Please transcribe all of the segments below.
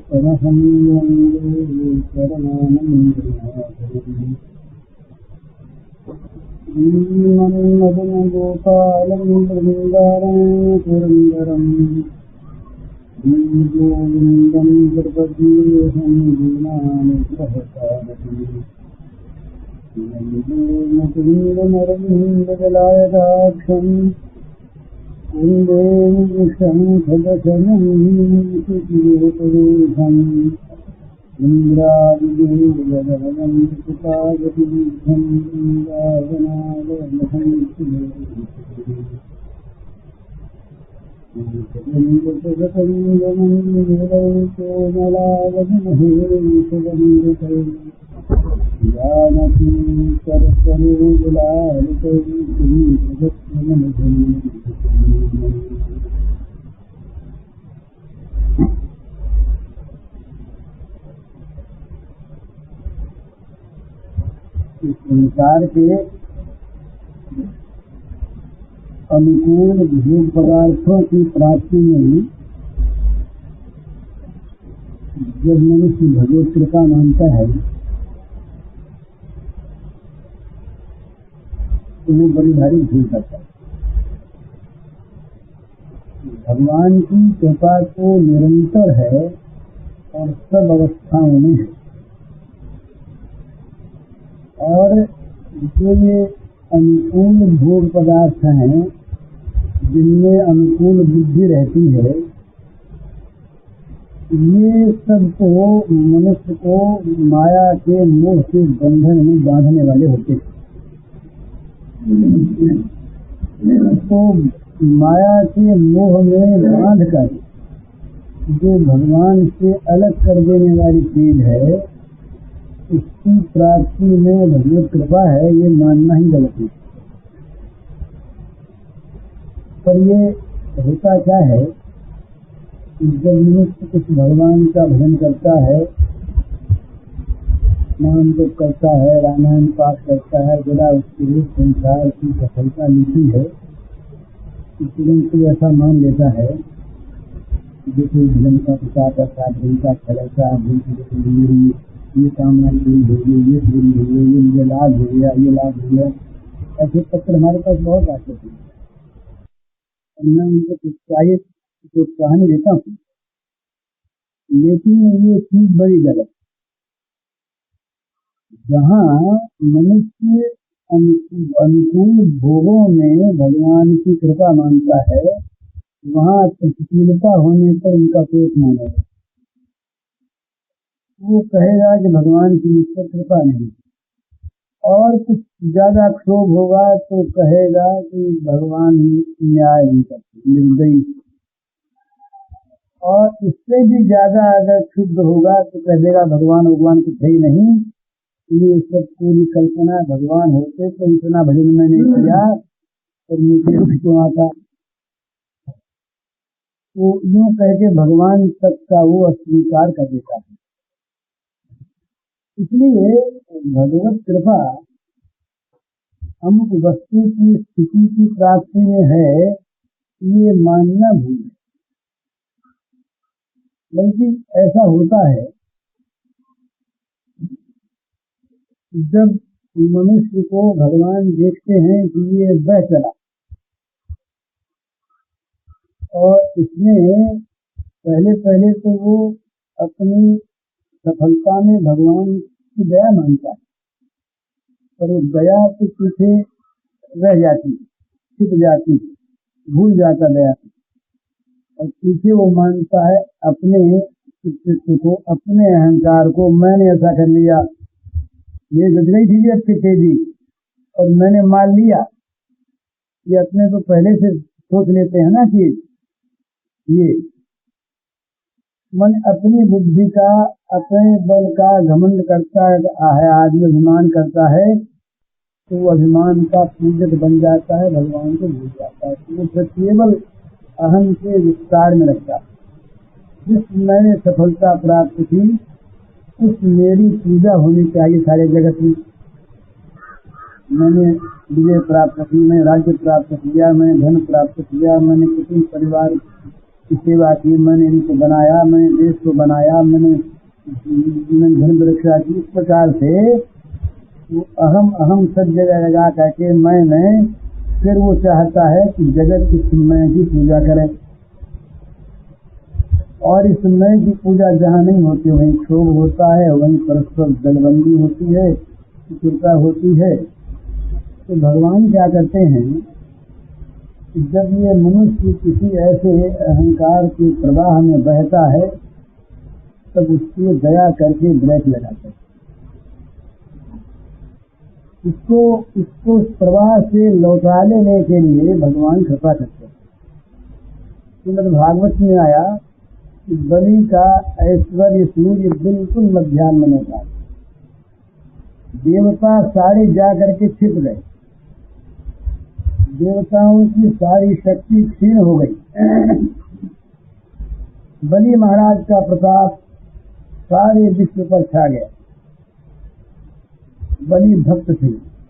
परहं वन्दे शरणानन्दनाथम् श्रीमन्मदनगोपालं वृन्दारं पुरन्दरं गोविन्दं प्रपद्येऽहं दीनानुग्रहसारथिम् मुकुन्दमरविन्दजलायदाक्षम् वन्दे शङ्खदशनं सुचिरोपदेशम् इन्द्रादिदेवगणं कृपागतिबुद्धं वृन्दावनालयमहं सुरेशगतञ्जमन्निरैकोमलावधमहेशवन्दितै जानकी सरस्वतीलालितै श्रीजगत्प्रमनिधि। इस संसार के अनुकूल भोग पदार्थों की प्राप्ति में जब मनुष्य भगवत कृपा मानता है तो वो बड़ी भारी भूल करता है। भगवान की कृपा तो निरंतर है और सब अवस्थाओं में है, और जो ये अनुकूल भोग पदार्थ हैं जिनमें अनुकूल बुद्धि रहती है, ये सब तो मनुष्य को माया के मोह के बंधन में बांधने वाले होते हैं। तो माया के मोह में बांध कर जो भगवान से अलग कर देने वाली चीज है, उसकी प्राप्ति में भगवत कृपा है, ये मानना ही गलत है। पर ये होता क्या है, जब मनुष्य कुछ भगवान का भजन करता है, नाम जप करता है, रामायण पाठ करता है, जरा उसके लिए संसार की सफलता मिलती है, तुरंत ऐसा मान लेता है जैसे भजन का प्रसाद दिन का खड़ता ये कामना पूरी हो गई, ये पूरी हो गई, ये मुझे लाभ हो गया, ये लाभ हो गया। ऐसे पत्र हमारे पास बहुत आते थे और मैं उनको प्रोत्साहन देता हूँ, लेकिन ये चीज बड़ी गलत। जहाँ मनुष्य अनुकूल भोगों में भगवान की कृपा मानता है, वहाँ प्रतिकूलता होने पर उनका पेट मानेगा। वो कहेगा कि भगवान की मुझ पर कृपा नहीं, और कुछ ज्यादा क्षोभ होगा तो कहेगा कि भगवान न्याय नहीं करते, निर्दयी। और इससे भी ज्यादा अगर क्षुब्ध होगा तो कह देगा भगवान कुछ है ही नहीं, ये सब पूरी कल्पना, भगवान होते तो इतना भजन मैंने किया और मुझे दुख क्यों आता। तो यूँ कह के भगवान तक का वो अस्वीकार कर देता है। इसलिए भगवत कृपा अमुक वस्तु की स्थिति की प्राप्ति में है, ये मानना भूल है। बल्कि ऐसा होता है जब मनुष्य को भगवान देखते हैं कि ये बह चला और इसमें पहले तो वो अपनी सफलता में भगवान की दया मानता है, पर वो दया के पीछे रह जाती, छिप जाती, भूल जाता दया, और पीछे वो मानता है अपने चित्त को, अपने अहंकार को। मैंने ऐसा कर लिया, ये गज गई थी अच्छी तेजी और मैंने मान लिया। ये अपने तो पहले से सोच लेते हैं ना कि ये मन अपनी बुद्धि का, अपने बल का घमंड करता है, आदमी अभिमान करता है, तो वो अभिमान का पूजक बन जाता है, भगवान को भूल जाता है। तो वो केवल अहम के विस्तार में लगता है। जिस मैंने सफलता प्राप्त की उस मेरी पूजा होनी चाहिए सारे जगत में। मैंने विजय प्राप्त की, मैं राज्य प्राप्त किया, मैं धन प्राप्त किया, मैंने कुटुंब परिवार की सेवा की, मैंने इनको बनाया, मैंने देश को बनाया, मैंने धन रक्षा की। इस प्रकार से वो अहम अहम सब जगह लगा करके मैंने, फिर वो चाहता है कि जगत की मैं की पूजा करें। और इस मैं की पूजा जहाँ नहीं होती वहीं क्षोभ होता है, वहीं परस्पर दलबंदी होती है, कृपा होती है। तो भगवान क्या करते हैं, जब ये मनुष्य किसी ऐसे अहंकार के प्रवाह में बहता है तब उसकी दया करके ब्रेक लगाते हैं। इसको प्रवाह से लौटा लेने के लिए भगवान कृपा करते हैं। श्रीमद् भागवत में आया कि बलि का ऐश्वर्य सूर्य बिल्कुल मध्याह्न में था, देवता सारे जा करके छिप गए, देवताओं की सारी शक्ति क्षीण हो गई। बलि महाराज का प्रताप सारे विश्व पर छा गया। बलि भक्त थे,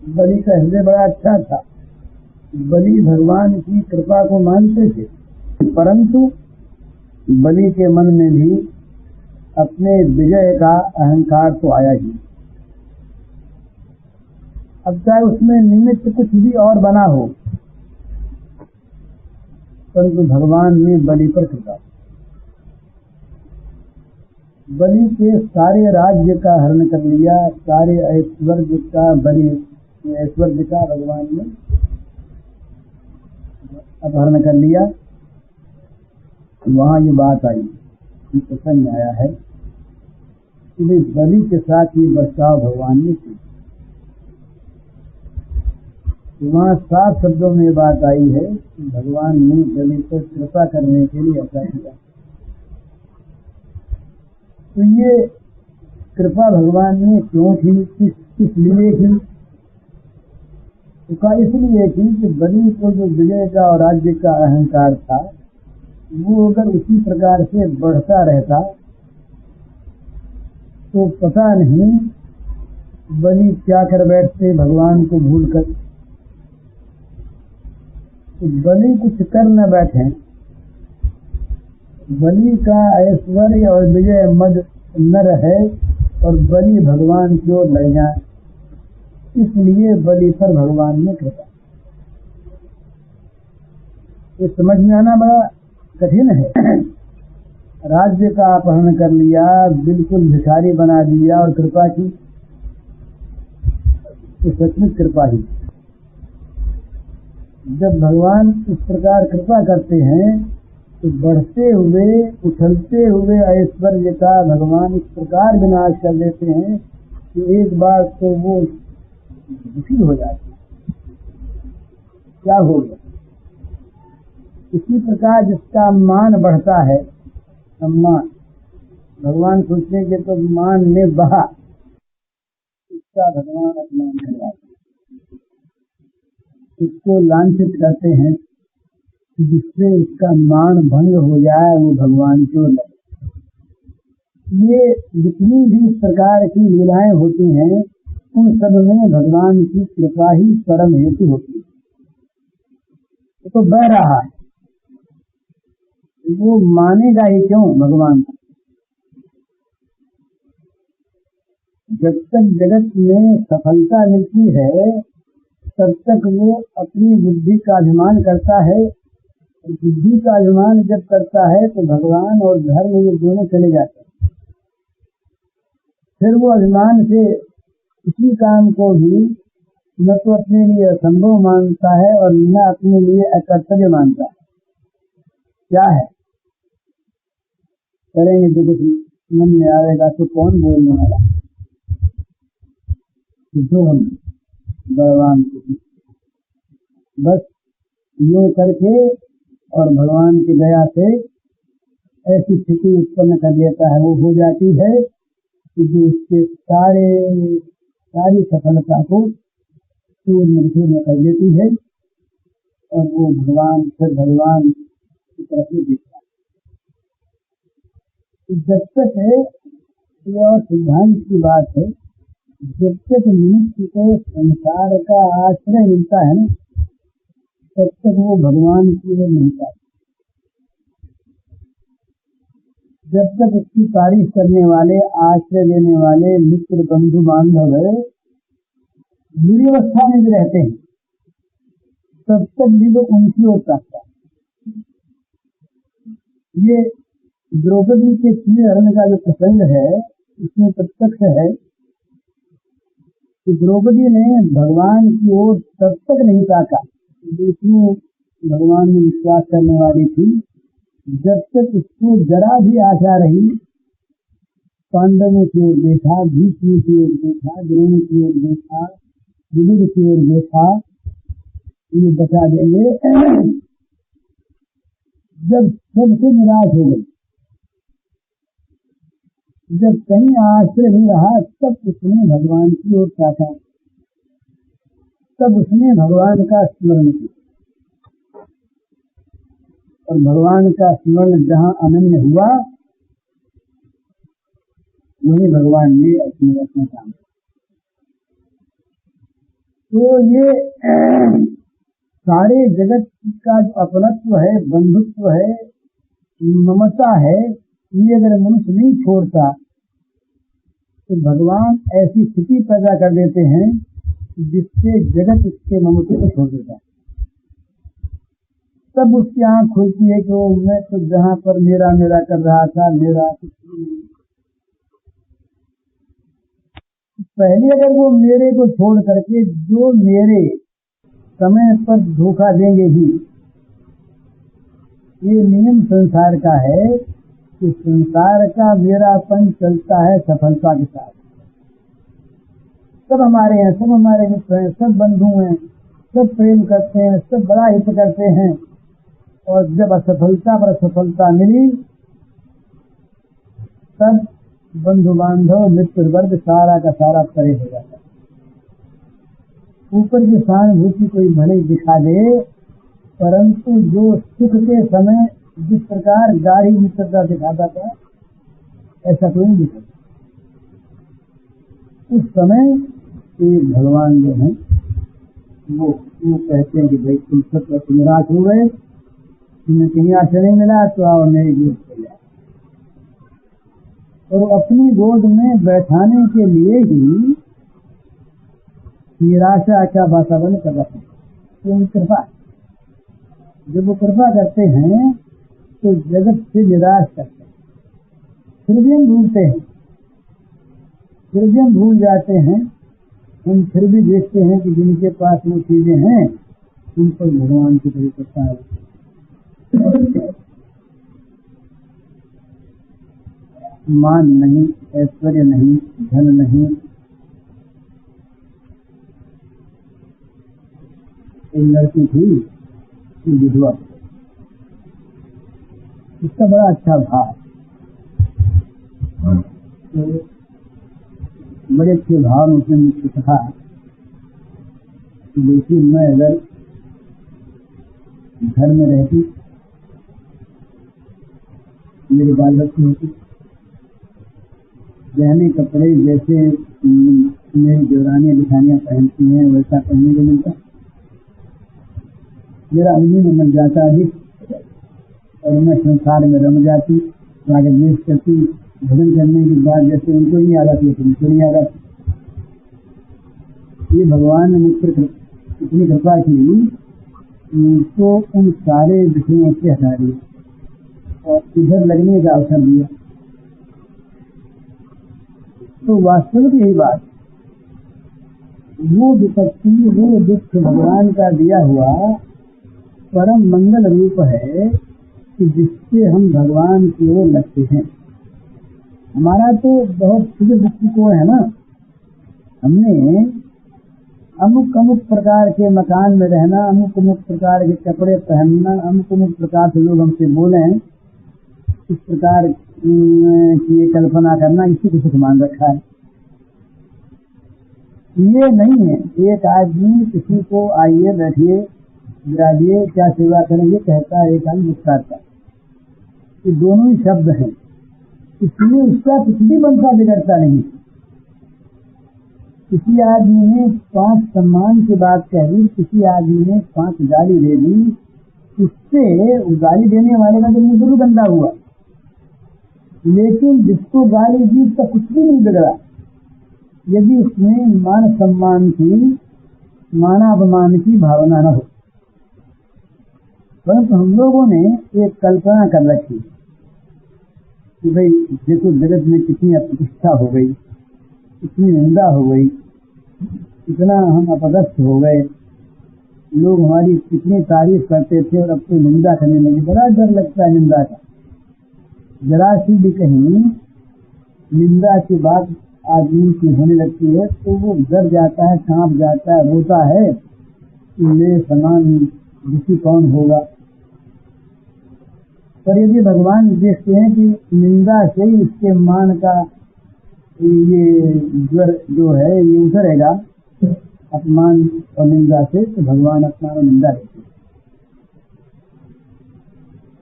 बलि का हृदय बड़ा अच्छा था, बलि भगवान की कृपा को मानते थे, परंतु बलि के मन में भी अपने विजय का अहंकार तो आया ही। अब चाहे उसमें निमित्त कुछ भी और बना हो, परंतु भगवान ने बलि पर कृपा, बलि के सारे राज्य का हरण कर लिया, सारे ऐश्वर्य का बलि ऐश्वर्य का भगवान ने अपहरण कर लिया। वहां ये बात आई, प्रसंग आया है कि बलि के साथ ये बर्ताव भगवान ने की। वहाँ साफ शब्दों में ये बात आई है कि भगवान ने बलि पर कृपा करने के लिए ऐसा किया। तो ये कृपा भगवान ने क्यों की, किस लिए की? तो इसलिए की कि बलि को जो विजय का और राज्य का अहंकार था वो अगर उसी प्रकार से बढ़ता रहता तो पता नहीं बलि क्या कर बैठते भगवान को भूलकर। तो बलि कुछ कर न बैठे, बलि का ऐश्वर्य और विजय मद न रहे और बलि भगवान की ओर ले जाए, इसलिए बलि पर भगवान ने कृपा। ये समझ में आना बड़ा कठिन है। राज्य का अपहरण कर लिया, बिल्कुल भिखारी बना दिया और कृपा की, तो सचमुच कृपा ही। जब भगवान इस प्रकार कृपा करते हैं तो बढ़ते हुए उछलते हुए ऐश्वर्य का भगवान इस प्रकार विनाश कर देते हैं कि एक बार तो वो दुखी हो जाते। क्या हो गया? इसी प्रकार जिसका मान बढ़ता है, सम्मान, भगवान सोचेंगे तो मान में बहा, इसका भगवान अपमान करवाते, इसको लांछित करते हैं जिससे इसका मान भंग हो जाए, वो भगवान को लगे। ये जितनी भी इस प्रकार की लीलाएं होती हैं उन सब में भगवान की कृपा ही परम हेतु होती है। तो बह रहा है, वो मानेगा ही क्यों भगवान को? जब तक जगत में सफलता मिलती है तब तक वो अपनी बुद्धि का अभिमान करता है, और बुद्धि का अभिमान जब करता है तो भगवान और धर्म ये दोनों चले जाते हैं। फिर वो अभिमान से किसी काम को भी न तो अपने लिए असंभव मानता है और न अपने लिए अकर्तव्य मानता है। क्या है? करेंगे जो कुछ मन में आएगा तो कौन बोलने वाला? जो हम भगवान को बस ये करके और भगवान की दया से ऐसी स्थिति उत्पन्न कर देता है, वो हो जाती है कि जो उसके सारी सफलता को पूर्ण कर देती है और वो भगवान फिर भगवान की तरफ से देखता है। जब तक है ये और सिद्धांत की बात है, जब तक मनुष्य को संसार का आश्रय मिलता है ना तब तक वो भगवान की ओर नहीं पाता। जब तक उसकी तारीफ करने वाले, आश्रय देने वाले मित्र बंधु बांधव बुरी अवस्था में भी रहते हैं, तब तक भी वो उनकी ओर ताकता है। ये द्रौपदी के चीरहरण का जो प्रसंग है, इसमें प्रत्यक्ष है कि द्रौपदी ने भगवान की ओर तब तक नहीं ताका, जिसमें भगवान में विश्वास करने वाली थी, जब तक उसको जरा भी आशा रही पांडवों की ओर देखा, भीष्म की ओर देखा, द्रोण की ओर देखा, विदुर की ओर देखा, ये बता देंगे। जब सबसे निराश हो गई, जब कहीं आश्रय नहीं रहा, तब उसने भगवान की ओर ताका, तब उसने भगवान का स्मरण किया। और भगवान का स्मरण जहाँ अनन्य हुआ, वही भगवान ने अपने काम। तो ये सारे जगत का जो अपनत्व है, बंधुत्व है, ममता है, ये अगर मनुष्य नहीं छोड़ता तो भगवान ऐसी स्थिति पैदा कर देते हैं जिससे जगत इसके ममते को छोड़ देता है। तब उसकी आँख खुलती है कि मैं तो जहाँ पर मेरा मेरा कर रहा था, मेरा कुछ नहीं। पहले अगर वो मेरे को छोड़ करके जो मेरे समय पर धोखा देंगे ही, ये नियम संसार का है कि संसार का मेरापन चलता है सफलता के साथ। सब हमारे हैं, सब हमारे मित्र हैं, सब बंधु हैं, सब प्रेम करते हैं, सब बड़ा हित करते हैं, और जब असफलता पर असफलता मिली तब बंधु बांधव मित्र वर्ग सारा का सारा परे हो जाता है। ऊपर की सहानुभूति कोई भले दिखा दे, परंतु जो सुख के समय जिस प्रकार गाढ़ी मित्रता दिखाता था, ऐसा कोई नहीं दिखा। उस समय भगवान जो है वो कहते हैं कि भाई तुम सब निराश हो गए, तुम्हें कहीं आश्रय नहीं मिला, तो आओ मेरी गोद चले आओ। और अपनी गोद में बैठाने के लिए ही निराशा का वातावरण कर रहे हैं। तो कृपा, जब वो कृपा करते हैं तो जगत से निराश करते हैं, फिर भी हम भूलते हैं, फिर भी हम भूल जाते हैं। हम फिर भी देखते हैं कि जिनके पास वो चीजें हैं उन पर भगवान की तरह करता है। मान नहीं, ऐश्वर्य नहीं, धन नहीं, एक लड़की थी विधवा, इसका बड़ा अच्छा भाव, तो बड़े अच्छे भाव में उसने मुझसे कहा कि देखिए, मैं अगर घर में रहती, मेरे बाल बच्चे होते, गहने कपड़े जैसे मेरी देवरानियां दिखानियां पहनती हैं वैसा पहनने को मिलता, मेरा उम्मीद में मर जाता अधिक, और मैं संसार में रम जाती, आगे देश करती, भजन करने के बाद जैसे उनको नहीं आ जाती तो मुझको नहीं आ जाती। ये भगवान ने मुझसे इतनी कृपा की, उनको उन सारे विषयों से हटा दिया और इधर लगने का अवसर दिया। तो वास्तविक यही बात, वो विपत्ति, वो दुख भगवान का दिया हुआ परम मंगल रूप है कि जिससे हम भगवान की ओर लगते हैं। हमारा तो बहुत सीधे दृष्टिकोण है ना, हमने अमुक अमुक प्रकार के मकान में रहना, अमुक अमुक प्रकार के कपड़े पहनना, अमुक अमुक प्रकार से लोग हमसे बोले, इस प्रकार की कल्पना करना, इसी को सुख मान रखा है। ये नहीं है एक आदमी किसी को आइए बैठिए विराजिए क्या सेवा करेंगे कहता है, एक आदमी मुस्कुराता है, ये दोनों ही शब्द हैं, इसलिए उसका कुछ भी बनता बिगड़ता नहीं। किसी आदमी ने 5 सम्मान की बात कह दी, किसी आदमी ने 5 गाली दे दी, उससे गाली देने वाले का तो मुंह जरूर गंदा हुआ, लेकिन जिसको गाली दी उसका कुछ भी नहीं बिगड़ा यदि उसमें मान सम्मान की मानाभिमान की भावना न हो। परंतु हम लोगों ने एक कल्पना कर रखी कि भाई देखो जगत में कितनी अप्रतिष्ठा हो गई, कितनी निंदा हो गई, कितना हम अपदस्थ हो गए, लोग हमारी कितनी तारीफ करते थे और अब तो निंदा करने लगे। बड़ा डर लगता है निंदा का। जरा सी भी कहीं निंदा की बात आदमी की होने लगती है तो वो डर जाता है, कांप जाता है, रोता है कि मेरे समान दुखी कौन होगा। पर यदि भगवान देखते हैं कि निंदा से ही इसके मान का ये ज्वर जो है ये उतरेगा, अपमान और निंदा से, तो भगवान अपमान और निंदा देते हैं।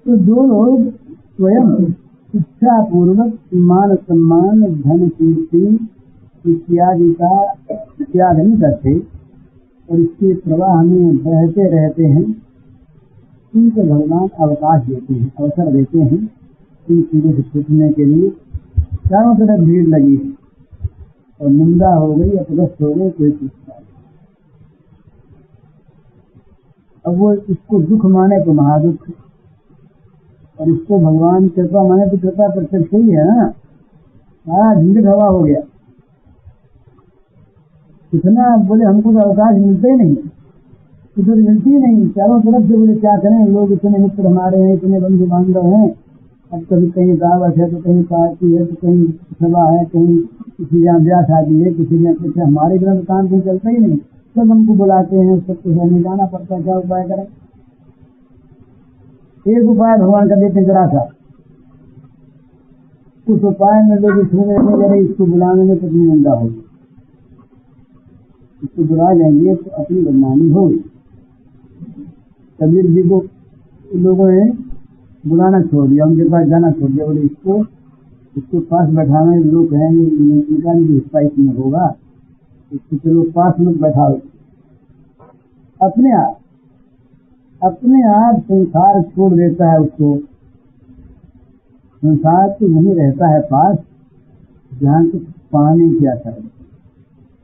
तो जो लोग स्वयं इच्छा पूर्वक मान सम्मान धन कीर्ति इत्यादि का त्याग नहीं करते और इसके प्रवाह में बहते रहते हैं, उनको भगवान अवकाश देते हैं, अवसर देते हैं इन चीजों से छूटने के लिए। चारों तरफ भीड़ लगी है और निंदा हो गई, अपदस्थ हो गए, कोई पूछता है। अब वो इसको दुख माने तो महादुख और इसको भगवान कृपा माने तो कृपा प्रत्यक्ष ही है ना। सारा झंझट हवा हो गया। कितना बोले हमको तो अवकाश मिलते ही नहीं, इधर मिलती ही नहीं। चारों तरफ से बोले क्या करें, लोग इतने मित्र हमारे हैं, इतने बंधु बांधव हैं। अब कभी कहीं दावत है तो कहीं पार्टी है तो कहीं सभा है, कहीं किसी यहाँ ब्याह शादी है, किसी ने कुछ। हमारे घर में काम कहीं चलता ही नहीं, सब हमको बुलाते हैं, सब कुछ हमें जाना पड़ता है। क्या उपाय करें? एक उपाय भगवान का देते जरा सा, उस उपाय में लोग इसको बुलाने में कितनी निंदा होगी, इसको बुला लेंगे तो अपनी बदनामी होगी। कबीर जी को लोगों ने बुलाना छोड़ दिया, उनके पास जाना छोड़ दिया। बोले इसको पास बैठाने लोग कहेंगे इनका भी हिस्सा इसमें होगा, इसको चलो पास मत बैठाओ। अपने आप संसार छोड़ देता है उसको। संसार तो नहीं रहता है पास जहाँ कुछ पाने की आशा है,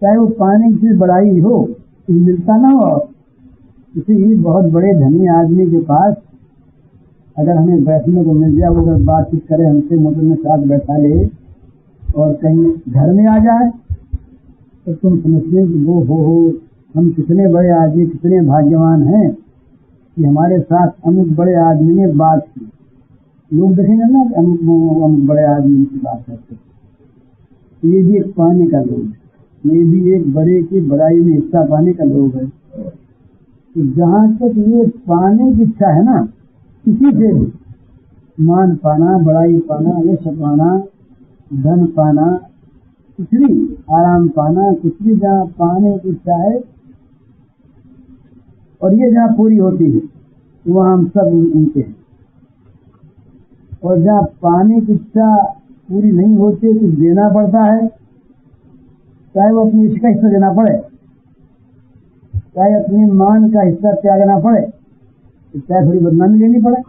चाहे वो पाने की चीज बड़ाई हो, कुछ मिलता ना हो। किसी बहुत बड़े धनी आदमी के पास अगर हमें बैठने को मिल जाए, वो अगर बातचीत करे हमसे, मोटर में साथ बैठा ले और कहीं घर में आ जाए तो तुम समझते कि वो हो हम कितने बड़े आदमी, कितने भाग्यवान हैं कि हमारे साथ अमुक बड़े आदमी ने बात की। लोग देखेंगे ना कि अमुक बड़े आदमी की बात करते, ये भी एक पाने का लोग है, ये भी एक बड़े की बड़ाई में हिस्सा पाने का लोग है। तो जहाँ तक ये पाने की इच्छा है ना, किसी से भी मान पाना, बड़ाई पाना, यश पाना, धन पाना, कुछ भी आराम पाना, कुछ भी जहाँ पाने की इच्छा है और ये जहाँ पूरी होती है वहाँ हम सब उनके हैं। और जहाँ पाने की इच्छा पूरी नहीं होती तो देना पड़ता है, चाहे वो अपनी इच्छा का हिस्सा देना पड़े, चाहे अपने मान का हिस्सा त्यागना पड़े, चाहे थोड़ी बदनामी लेनी पड़े,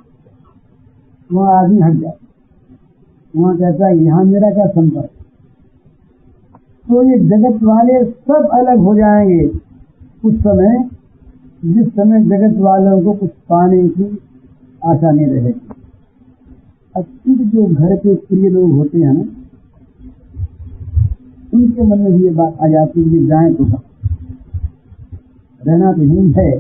वहाँ आदमी हट जाए। वहाँ कहता है यहाँ मेरा क्या संपर्क। तो ये जगत वाले सब अलग हो जाएंगे उस समय, जिस समय जगत वालों को कुछ पाने की आशा नहीं रहेगी। अच्छी जो घर के प्रिय लोग होते हैं ना, उनके मन में ये बात आ जाती है कि जाए तो रहना तो ही है,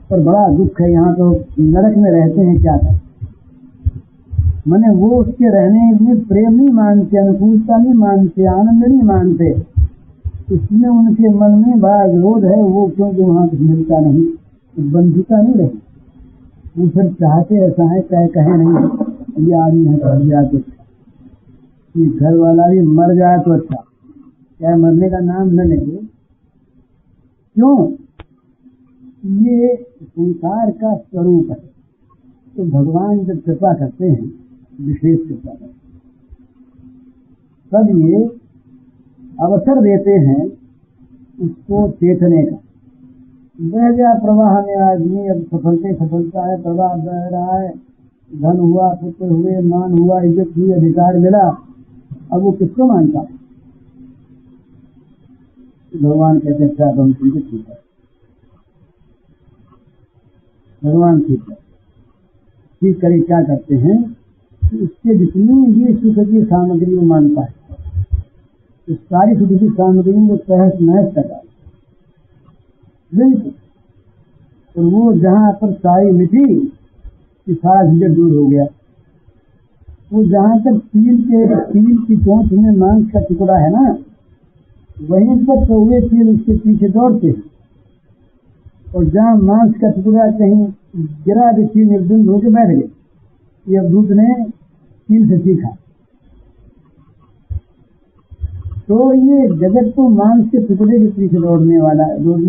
पर बड़ा दुख है, यहाँ तो नरक में रहते हैं, क्या करें। मैंने वो उसके रहने में प्रेम नहीं मानते, अनुकूलता नहीं मानते, आनंद नहीं मानते, इसमें उनके मन में बड़ा विरोध है। वो क्योंकि वहाँ कुछ मिलता नहीं, बंधुता नहीं रही, वो फिर चाहते ऐसा है, चाहे कहे नहीं ये आदमी है तो दिया तो अच्छा, ये घर वाला भी मर जाए तो अच्छा, चाहे मरने का नाम न लेंगे। क्यों? ये संसार का स्वरूप है। तो भगवान जब कृपा करते हैं, विशेष कृपा करते हैं, तब ये अवसर देते हैं उसको चेतने का। बह गया प्रवाह में आदमी, अब सफलता है, प्रवाह बह रहा है, धन हुआ, पुत्र हुए, मान हुआ, इज्जत हुई, अधिकार मिला, अब वो किसको मानता है? भगवान कहते हैं तुम तुमको ठीक है, भगवान ठीक है। ठीक करे क्या करते हैं कि उसके जितनी ये सुख की सामग्री वो मानता है, इस सारी सुख की सामग्री को तहस नहस कर बिल्कुल, और वो जहाँ पर सारी मिट्टी कि सारा झंझट दूर हो गया। वो जहाँ तक तिल की चोंच में मांस का टुकड़ा है ना, वहीं तक कौवे तिल उसके पीछे दौड़ते हैं, और जहाँ मांस का टुकड़ा कहीं गिरा भी तिल निर्दुल होकर बैठ गए। ये अवधूत ने तिल से सीखा। तो ये जगत तो मांस के टुकड़े के पीछे दौड़ने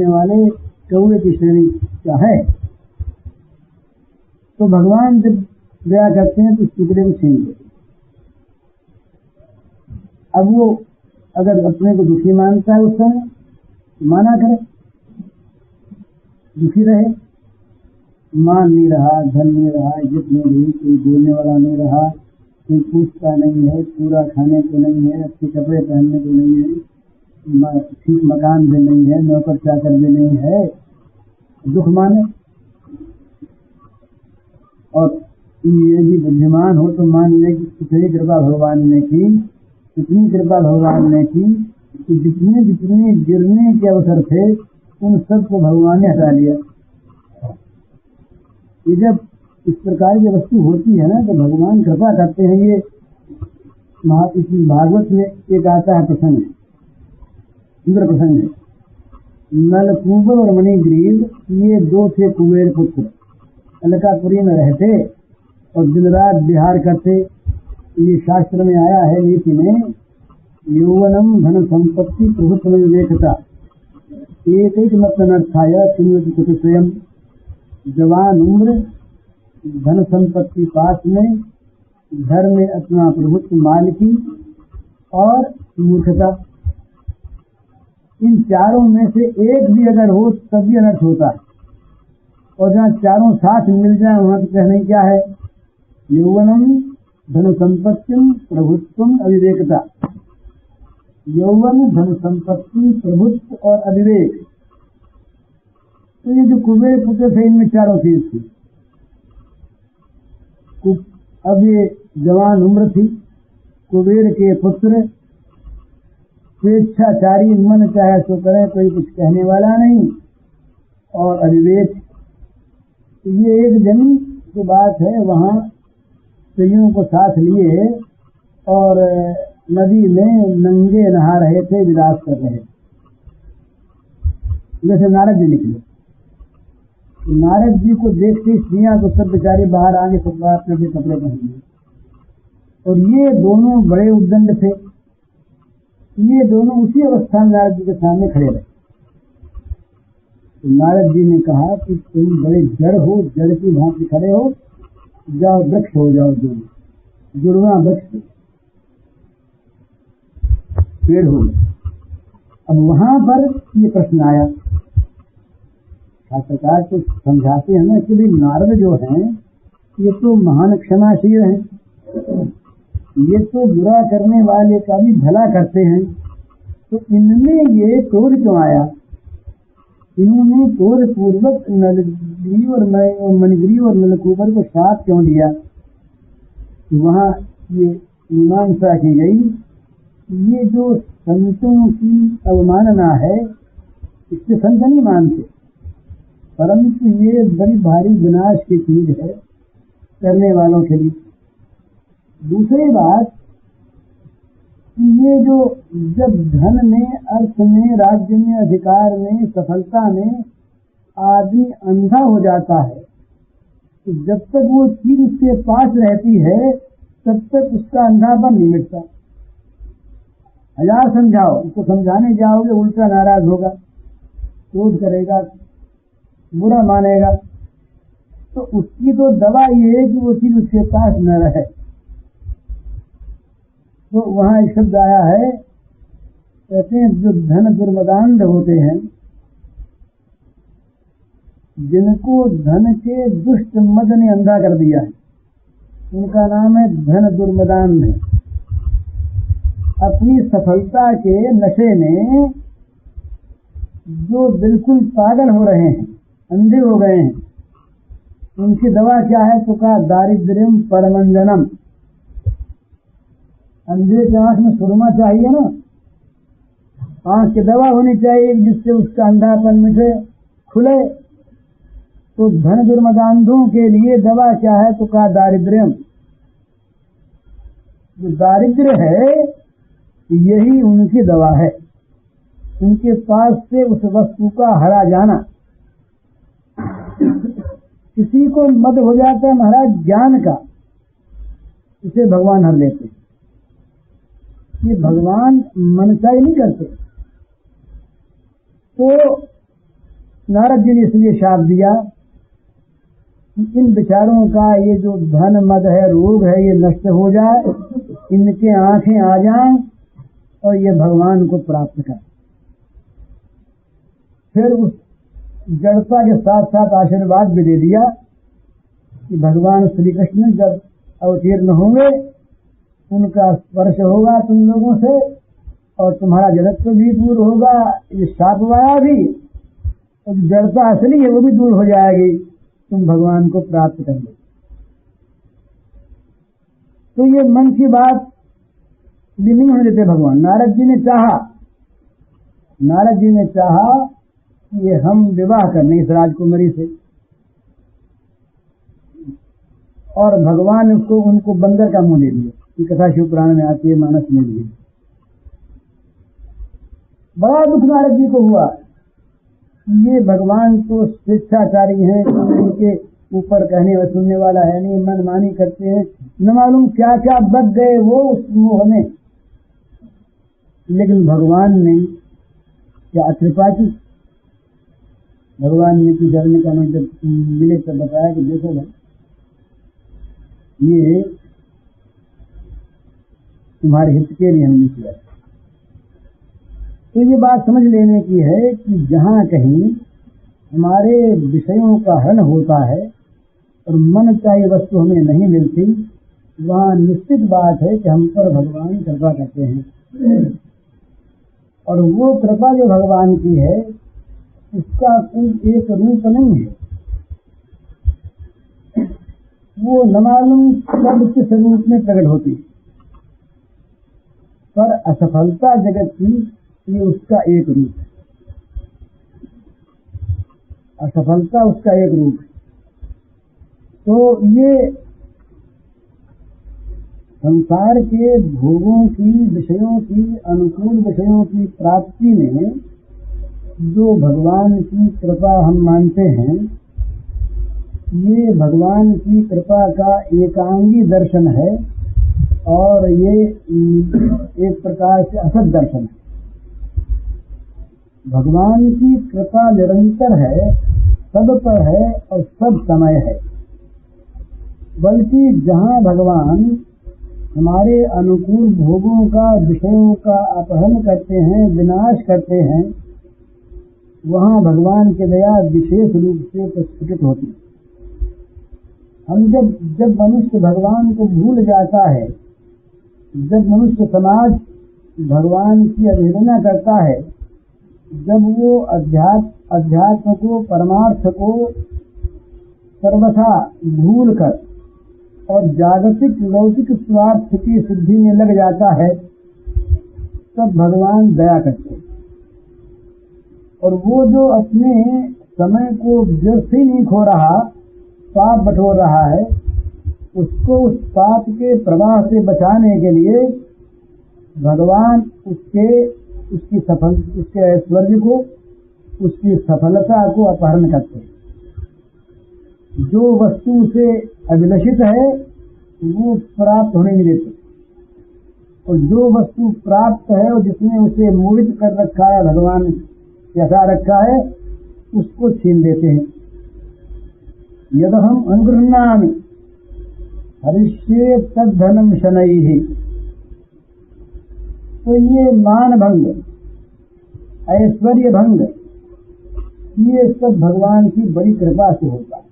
वाले कौवे की श्रेणी का है। तो भगवान जब दया करते हैं तो इस टुकड़े को छीन लेते। अब वो अगर अपने को दुखी मानता है उस समय माना करे, दुखी रहे, मान नहीं रहा, धन नहीं रहा, इज्जत नहीं रही, कोई बोलने वाला नहीं रहा, कोई पूछता नहीं है, पूरा खाने को नहीं है, अच्छे कपड़े पहनने को नहीं है, ठीक मकान भी नहीं है, नौकर चाकर भी नहीं है, दुख माने। और ये भी बुद्धिमान हो तो मान ले कि कितनी कृपा भगवान ने की, कितनी कृपा भगवान ने की कि जितने जितने गिरने के अवसर थे उन सबको भगवान ने हटा लिया। ये जब इस प्रकार की वस्तु होती है ना तो भगवान कृपा करते हैं। ये भागवत में एक आता है प्रसंग, सुंदर प्रसंग है। नलकूबर और मणिग्रीव ये दो थे कुबेर पुत्र, अलकापुरी में रहते और दिन रात विहार करते। ये शास्त्र में आया है नीति में, यौवनम धन संपत्ति प्रभुत्व विवेकता एक एक मत अनर्थाय कुछ स्वयं। जवान उम्र, धन संपत्ति पास में, घर में अपना प्रभुत्व मालिकी और मूर्खता, इन चारों में से एक भी अगर हो तभी अनर्थ होता है। और जहाँ चारों साथ मिल जाए वहां तो कहने क्या है, यौवनम धन संपत्ति प्रभुत्व अविवेकता। यौवन, धन संपत्ति, प्रभुत्व और अविवेक, तो ये जो कुबेर पुत्र थे इनमें चारों चीज थी। अब ये जवान उम्र थी, कुबेर के पुत्र, स्वेच्छाचारी, मन चाहे सो करे, कोई कुछ कहने वाला नहीं, और अविवेक। ये एक दिन की बात है, वहां स्त्रियों को साथ लिए और नदी में नंगे नहा रहे थे, विलास कर रहे थे। जैसे नारद जी निकले, नारद जी को देखते स्त्रियां तो सब बेचारे बाहर आगे सब अपने कपड़े पहन लिए, और ये दोनों बड़े उद्दंड थे। ये दोनों उसी अवस्था में नारद जी के सामने खड़े रहे। तो नारद जी ने कहा कि तुम बड़े जड़ हो, जड़ की भांति खड़े हो, जाओ वृक्ष हो जाओ, दोनों जुड़वा वृक्ष पेड़ हो। अब वहां पर ये प्रश्न आया, सरकार तो समझाते हैं ना कि नारद जो हैं ये तो महान क्षमाशील हैं, ये तो बुरा करने वाले का भी भला करते हैं, तो इनमें ये क्रोध क्यों आया? इन्होंने क्रोध पूर्वक नलगिरी और मणिगिरी और नलकूबर को साथ क्यों दिया? वहाँ ये मीमांसा की गई, ये जो संतों की अवमानना है इससे संत नहीं मानते, परंतु ये बड़ी भारी विनाश की चीज है करने वालों के लिए। दूसरी बात, ये जो जब धन में, अर्थ में, राज्य में, अधिकार में, सफलता में आदमी अंधा हो जाता है, तो जब तक वो चीज उसके पास रहती है तब तक उसका अंधापन नहीं मिटता। हजार समझाओ, उसको समझाने जाओगे उल्टा नाराज होगा, क्रोध करेगा, बुरा मानेगा। तो उसकी तो दवा ये है कि वो चीज उसके पास न रहे। तो वहां एक शब्द आया है, कहते हैं जो धन दुर्मदांध होते हैं, जिनको धन के दुष्ट मद ने अंधा कर दिया है, उनका नाम है धन दुर्मदान है। अपनी सफलता के नशे में जो बिल्कुल पागल हो रहे हैं, अंधे हो गए हैं, उनकी दवा क्या है? तो कहा दारिद्र्यम परमंजनम। अंधे की आंख में सुरमा चाहिए ना, आंख की दवा होनी चाहिए जिससे उसका अंधापन मिटे, खुले। तो धन दुर्मदांधों के लिए दवा क्या है? तो कहा दारिद्र्यम। जो दारिद्र्य है यही उनकी दवा है, उनके पास से उस वस्तु का हरा जाना। किसी को मद हो जाता है महाराज ज्ञान का, इसे भगवान हर लेते। ये भगवान मनचाही नहीं करते। तो नारद जी ने इसलिए शाप दिया कि इन विचारों का ये जो धन मद है, रोग है, ये नष्ट हो जाए, इनके आंखें आ जाएं और ये भगवान को प्राप्त करें। फिर उस जड़ता के साथ साथ आशीर्वाद भी दे दिया कि भगवान श्री कृष्ण जब अवतीर्ण होंगे उनका स्पर्श होगा तुम लोगों से और तुम्हारा जड़त्व भी दूर होगा, ये शापवाया भी, और जड़ता असली है वो भी दूर हो जाएगी, तुम भगवान को प्राप्त कर लो। तो ये मन की बात भी नहीं होने देते भगवान। नारद जी ने चाहा कि ये हम विवाह करने इस राजकुमारी से, और भगवान उसको उनको बंदर का मुंह दे दिया। ये कथा शिव पुराण में आती है, मानस में भी। बड़ा दुख नारद जी को हुआ। ये भगवान तो स्वेच्छाचारी हैं, इनके ऊपर कहने और सुनने वाला है नहीं, मनमानी करते हैं, न मालूम क्या क्या बच गए वो उस मोह में। लेकिन भगवान ने क्या कृपा की। भगवान ने की करने का मैं जब मिले तब बताया कि देखो भाई, ये तुम्हारे हित के लिए हमने किया। तो ये बात समझ लेने की है कि जहाँ कहीं हमारे विषयों का हरण होता है और मन चाहिए वस्तु हमें नहीं मिलती, वहाँ निश्चित बात है कि हम पर भगवान कृपा करते हैं। और वो कृपा जो भगवान की है उसका कोई एक रूप नहीं है, वो न मालूम कब किस रूप में प्रकट होती है। पर असफलता जगत की ये उसका एक रूप है, असफलता उसका एक रूप है। तो ये संसार के भोगों की, विषयों की, अनुकूल विषयों की प्राप्ति में जो भगवान की कृपा हम मानते हैं, ये भगवान की कृपा का एकांगी दर्शन है और ये एक प्रकार से असत दर्शन है। भगवान की कृपा निरंतर है, सब पर है और सब समय है। बल्कि जहाँ भगवान हमारे अनुकूल भोगों का, विषयों का अपहरण करते हैं, विनाश करते हैं, वहाँ भगवान की दया विशेष रूप से प्रस्फुटित होती है। हम जब मनुष्य भगवान को भूल जाता है, जब मनुष्य समाज भगवान की अवहेलना करता है, जब वो अध्यात्म को, परमार्थ को सर्वथा भूल कर और जागतिक लौकिक स्वार्थ की सिद्धि में लग जाता है, तब भगवान दया करते हैं। और वो जो अपने समय को व्यर्थ ही नहीं खो रहा, पाप बटोर रहा है, उसको उस पाप के प्रवाह से बचाने के लिए भगवान उसके ऐश्वर्य को, उसकी सफलता को अपहरण करते हैं। जो वस्तु से अभिलषित है वो प्राप्त होने नहीं देते, और जो वस्तु प्राप्त है और जिसने उसे मोहित कर रखा है, भगवान ऐसा रखा है, उसको छीन देते हैं। यदहम अनुगृह्णामि हरिष्ये तद्धनम शनैः। तो ये मान भंग, ऐश्वर्य भंग, ये सब भगवान की बड़ी कृपा से होता है।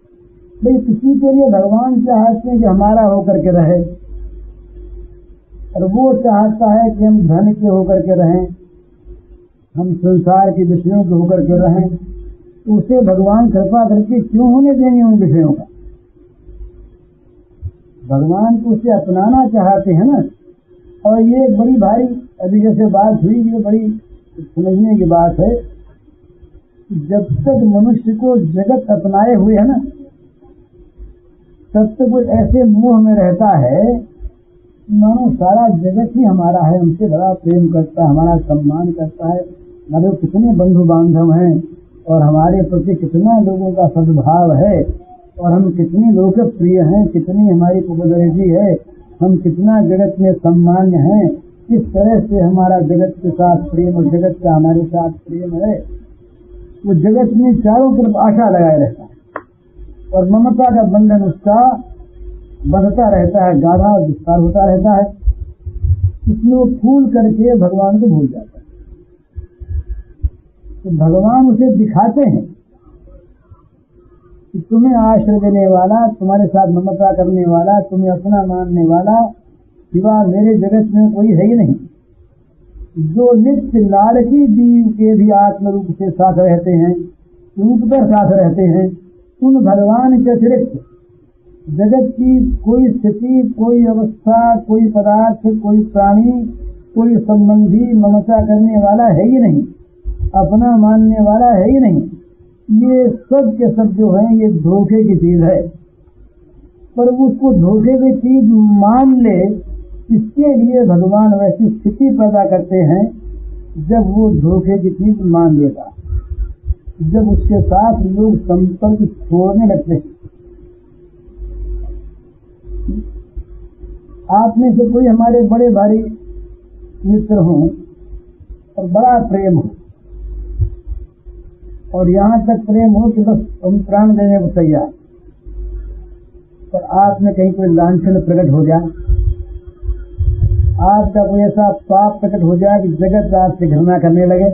भाई किसी के लिए भगवान चाहते हैं कि हमारा होकर के रहे, और वो चाहता है कि हम धन के होकर के रहें, हम संसार के विषयों के होकर के रहें, तो उसे भगवान कृपा करके क्यों होने देंगे उन विषयों का? भगवान को उसे अपनाना चाहते हैं ना। और ये बड़ी भारी अभी जैसे बात हुई, ये बड़ी समझने की बात है। जब तक मनुष्य को जगत अपनाए हुए है ना, तब तक वो ऐसे मोह में रहता है मानो सारा जगत ही हमारा है, हमसे बड़ा प्रेम करता है, हमारा सम्मान करता है, हमारे कितने बंधु बांधव हैं और हमारे प्रति कितना लोगों का सद्भाव है, और हम कितने लोकप्रिय हैं, कितनी हमारी पॉपुलैरिटी है, हम कितना जगत में सम्मान्य हैं, किस तरह से हमारा जगत के साथ प्रेम और जगत का हमारे साथ प्रेम है। वो जगत में चारों तरफ आशा लगाए रहता है और ममता का बंधन उसका बढ़ता रहता है, गाढ़ा और विस्तार होता रहता है। इसमें वो फूल करके भगवान को भूल जाता है। तो भगवान उसे दिखाते हैं कि तुम्हें आश्रय देने वाला, तुम्हारे साथ ममता करने वाला, तुम्हें अपना मानने वाला सिवा मेरे जगत में कोई है ही नहीं। जो नित्य लाड़की जीव के भी आत्म रूप से साथ रहते हैं, रूप पर साथ रहते हैं, उन भगवान के अतिरिक्त जगत की कोई स्थिति, कोई अवस्था, कोई पदार्थ, कोई प्राणी, कोई संबंधी ममता करने वाला है ही नहीं, अपना मानने वाला है ही नहीं। ये सब के सब जो है ये धोखे की चीज है। पर उसको धोखे की चीज मान ले, इसके लिए भगवान वैसी स्थिति पैदा करते हैं जब वो धोखे की चीज मान लेगा, जब उसके साथ लोग संपर्क छोड़ने लगते हैं। आप में से कोई हमारे बड़े भारी मित्र हों और बड़ा प्रेम हो, और यहाँ तक प्रेम हो कि बस हम प्राण देने को तैयार, पर आप में कहीं कोई लांछन प्रकट हो जाए, आपका कोई ऐसा पाप प्रकट हो जाए कि जगत आपसे घृणा करने लगे,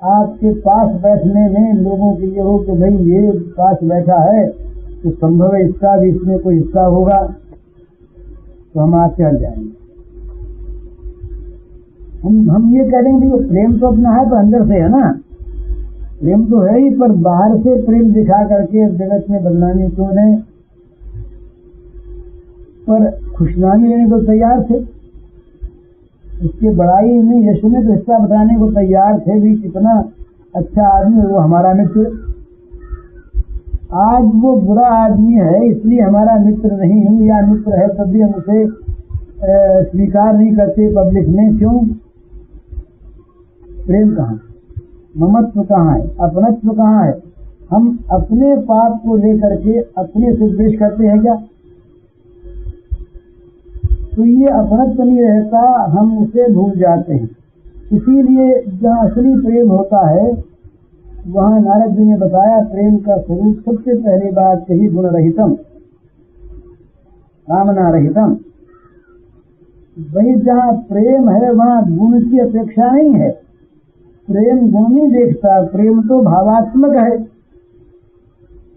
आपके पास बैठने में लोगों के ये हो कि भाई ये पास बैठा है तो संभव है इसका भी इसमें कोई हिस्सा होगा, तो हम आपसे हट जाएंगे। हम ये कह देंगे वो प्रेम तो अपना है तो अंदर से है ना, प्रेम तो है ही, पर बाहर से प्रेम दिखा करके जगत में बदनामी क्यों दें? पर खुशनामी लेने को तैयार थे, उसके बड़ाई में यश में तो हिस्सा बताने को तैयार थे भी, कितना अच्छा आदमी वो हमारा मित्र। आज वो बुरा आदमी है इसलिए हमारा मित्र नहीं है, या मित्र है तब भी हम उसे स्वीकार नहीं करते पब्लिक में। क्यों? प्रेम कहाँ, ममत्व कहाँ है, अपनत्व कहाँ है? हम अपने पाप को लेकर के अपने से द्वेष करते हैं क्या? तो ये अपनत्व नहीं रहता, हम उसे भूल जाते हैं। इसीलिए जहाँ असली प्रेम होता है वहाँ नारद जी ने बताया प्रेम का स्वरूप सबसे पहली बात कही गुण रहितम, कामना रहितम। वही जहाँ प्रेम है वहाँ गुण की अपेक्षा नहीं है, प्रेम गुण नहीं देखता, प्रेम तो भावात्मक है।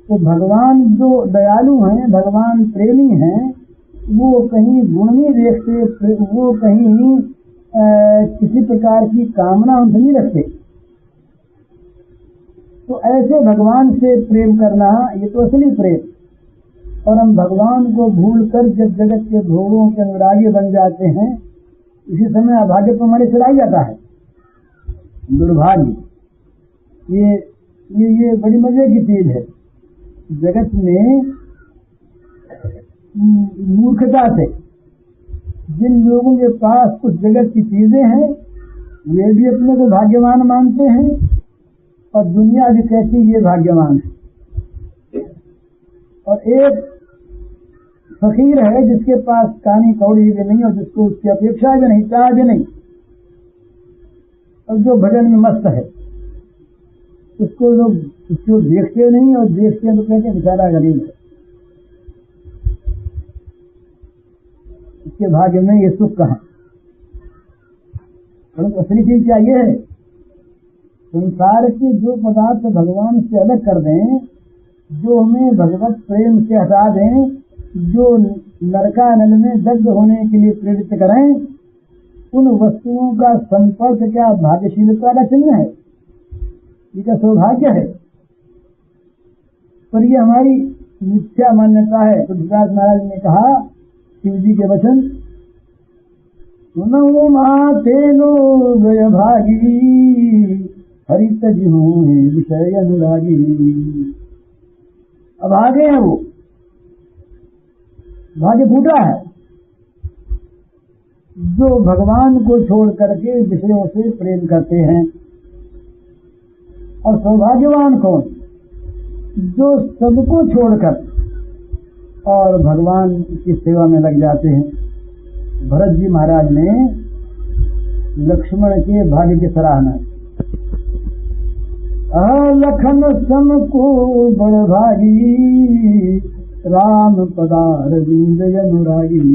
तो भगवान जो दयालु हैं, भगवान प्रेमी हैं, वो कहीं गुण नहीं देखते, वो कहीं किसी प्रकार की कामना उनसे नहीं रखते। तो ऐसे भगवान से प्रेम करना ये तो असली प्रेम। और हम भगवान को भूलकर जब जगत के भोगों के अनुरागी बन जाते हैं, इसी समय अभाग्य तो हमारे सिर आ जाता है, दुर्भाग्य। ये बड़ी मजे की चीज है। जगत में मूर्खता से जिन लोगों के पास कुछ जगत की चीजें हैं वे भी अपने को भाग्यवान मानते हैं, और दुनिया भी कहती ये भाग्यवान है। और एक फकीर है जिसके पास कानी कौड़ी भी नहीं और जिसको उसकी अपेक्षा भी नहीं, चाह भी नहीं, और जो भजन में मस्त है, उसको लोग उसको देखते नहीं, और देखते तो कहते बेचारा गरीब है, उसके भाग्य में ये सुख कहाँ। परंतु असली चीज क्या ये है, संसार के जो पदार्थ भगवान से अलग कर दें जो हमें भगवत प्रेम से हटा दें, जो नरकानल में दग्ध होने के लिए प्रेरित करें, उन वस्तुओं का संपर्क क्या भाग्यशीलता का चिन्ह है? ये क्या सौभाग्य है? पर ये हमारी मिथ्या मान्यता है। तुलसीदास महाराज ने कहा, शिव जी के वचन, सुनो माते लोग भागी, हरित जिन्हों विषय अनुरागी। अब आगे है वो भाग्य फूटा है जो भगवान को छोड़ करके विषयों से प्रेम करते हैं। और सौभाग्यवान कौन? जो सबको छोड़कर और भगवान की सेवा में लग जाते हैं। भरत जी महाराज ने लक्ष्मण के भाग्य की सराहना, लखन सम को बड़ भागी, राम पदारविंद अनुरागी।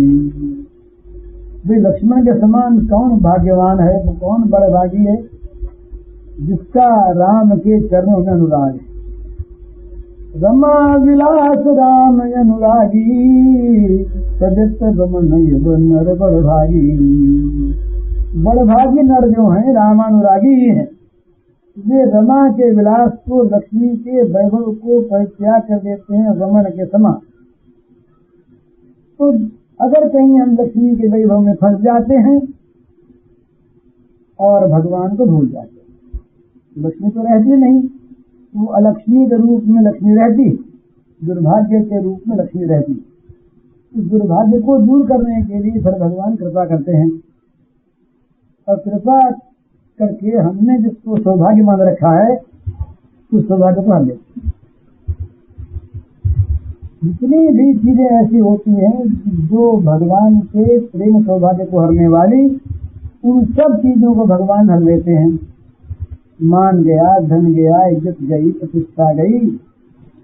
वे लक्ष्मण के समान कौन भाग्यवान है, वो कौन बड़ भागी है जिसका राम के चरणों में अनुराग है। रमा विलास राम अनुरागी, सजत गमन नर बड़भागी। बड़भागी नर जो हैं रामानुरागी ही हैं। वे रमा के विलास को, लक्ष्मी के वैभव को परित्याग कर देते हैं गमन के समान। तो अगर कहीं हम लक्ष्मी के वैभव में फंस जाते हैं और भगवान को भूल जाते हैं, लक्ष्मी तो रहती नहीं, वो अलक्ष्मी के रूप में लक्ष्मी रहती, दुर्भाग्य के रूप में लक्ष्मी रहती। इस दुर्भाग्य को दूर करने के लिए फिर भगवान कृपा करते हैं, और कृपा करके हमने जिसको सौभाग्य मान रखा है उस सौभाग्य को हम लेते हैं। जितनी भी चीजें ऐसी होती हैं जो भगवान के प्रेम सौभाग्य को हरने वाली, उन सब चीजों को भगवान हर लेते हैं। मान गया, धन गया, इज्जत गई, प्रतिष्ठा गई,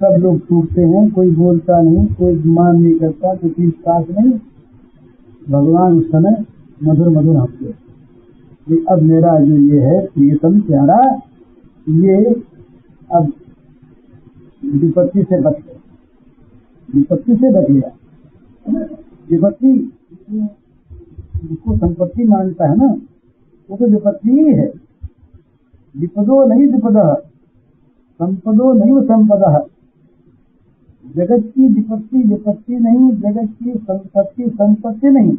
सब लोग टूटते हैं, कोई बोलता नहीं, कोई मान नहीं करता, कोई पास नहीं। भगवान उस समय मधुर मधुर हंसते, अब मेरा जो ये है प्रियतम प्यारा, ये अब विपत्ति से बच गया, विपत्ति से बच गया। विपत्ति जिसको संपत्ति मानता है ना, वो तो विपत्ति ही है। विपदो नहीं विपदः, संपदो नहीं संपदः। जगत की विपत्ति विपत्ति नहीं, जगत की संपत्ति संपत्ति नहीं।